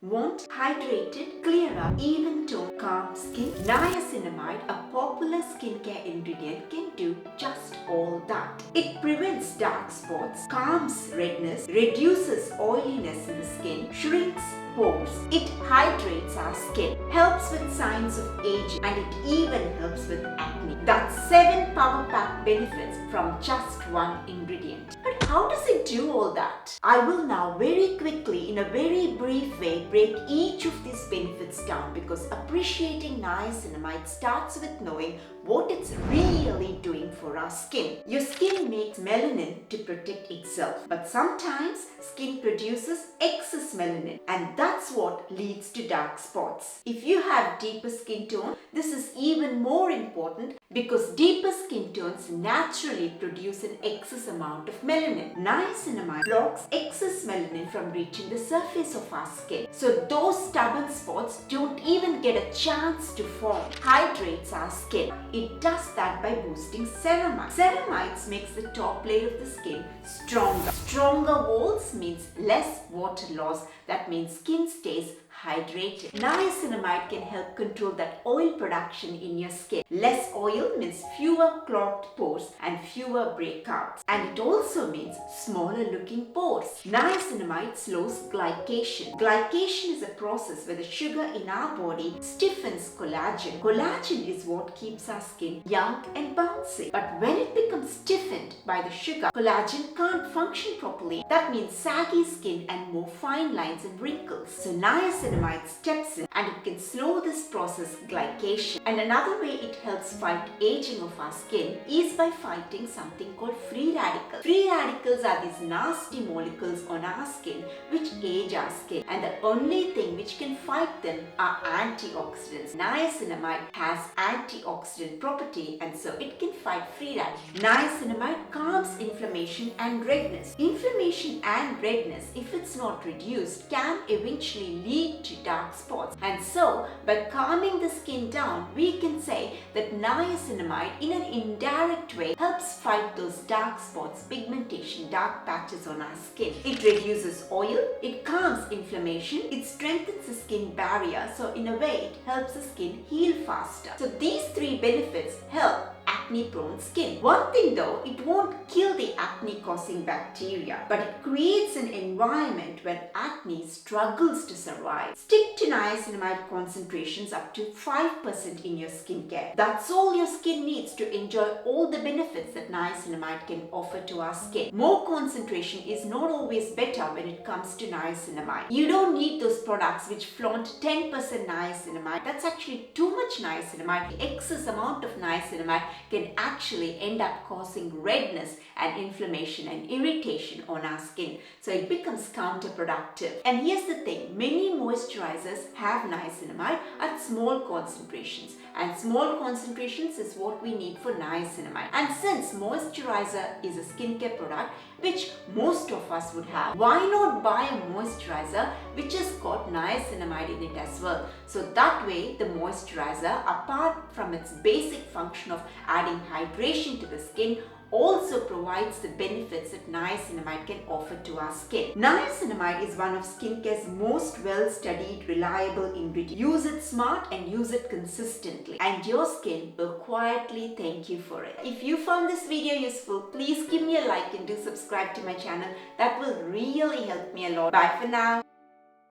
Want hydrated, clearer, even-toned, calm skin? Niacinamide, a popular skincare ingredient, can do just all that. It prevents dark spots, calms redness, reduces oiliness in the skin, shrinks pores. It hydrates our skin, helps with signs of aging, and it even helps with acne. That's 7 power-packed benefits from just one ingredient. But how does it do all that? I will now very quickly, in a very brief way, break each of these benefits down, because appreciating niacinamide starts with knowing what it's really doing for our skin. Your skin makes melanin to protect itself, but sometimes skin produces excess melanin, and that's what leads to dark spots. If you have deeper skin tone, this is even more important because deeper skin tones naturally produce an excess amount of melanin. Niacinamide blocks excess melanin from reaching the surface of our skin, so those stubborn spots don't even get a chance to form. Hydrates our skin. It does that by boosting ceramides. Ceramides makes the top layer of the skin stronger. Stronger walls means less water loss. That means skin stays hydrated. Niacinamide can help control that oil production in your skin. Less oil means fewer clogged pores and fewer breakouts. And it also means smaller looking pores. Niacinamide slows glycation. Glycation is a process where the sugar in our body stiffens collagen. Collagen is what keeps our skin young and bouncy. But when it becomes stiffened by the sugar, collagen can't function properly. That means saggy skin and more fine lines and wrinkles. So niacinamide steps in and it can slow this process, glycation. And another way it helps fight aging of our skin is by fighting something called free radicals. Free radicals are these nasty molecules on our skin which age our skin, and the only thing which can fight them are antioxidants. Niacinamide has antioxidant property, and so it can fight free radicals. Niacinamide calms inflammation and redness. Inflammation and redness, if it's not reduced, can eventually lead to dark spots. And so, by calming the skin down, we can say that niacinamide, in an indirect way, helps fight those dark spots, pigmentation, dark patches on our skin. It reduces oil, it calms inflammation, it strengthens the skin barrier, so in a way, it helps the skin heal faster. So these 3 benefits help acne-prone skin. One thing though, it won't kill the acne-causing bacteria, but it creates an environment where acne struggles to survive. Stick to niacinamide concentrations up to 5% in your skincare. That's all your skin needs to enjoy all the benefits that niacinamide can offer to our skin. More concentration is not always better when it comes to niacinamide. You don't need those products which flaunt 10% niacinamide. That's actually too much niacinamide. The excess amount of niacinamide can actually end up causing redness and inflammation and irritation on our skin. So it becomes counterproductive. And here's the thing, many moisturizers have niacinamide at small concentrations, and small concentrations is what we need for niacinamide. And since moisturizer is a skincare product which most of us would have, why not buy a moisturizer which has got niacinamide in it as well? So that way the moisturizer, apart from its basic function of adding hydration to the skin, also provides the benefits that niacinamide can offer to our skin. Niacinamide is one of skincare's most well-studied, reliable ingredients. Use it smart and use it consistently, and your skin will quietly thank you for it. If you found this video useful, please give me a like and do subscribe to my channel. That will really help me a lot. Bye for now.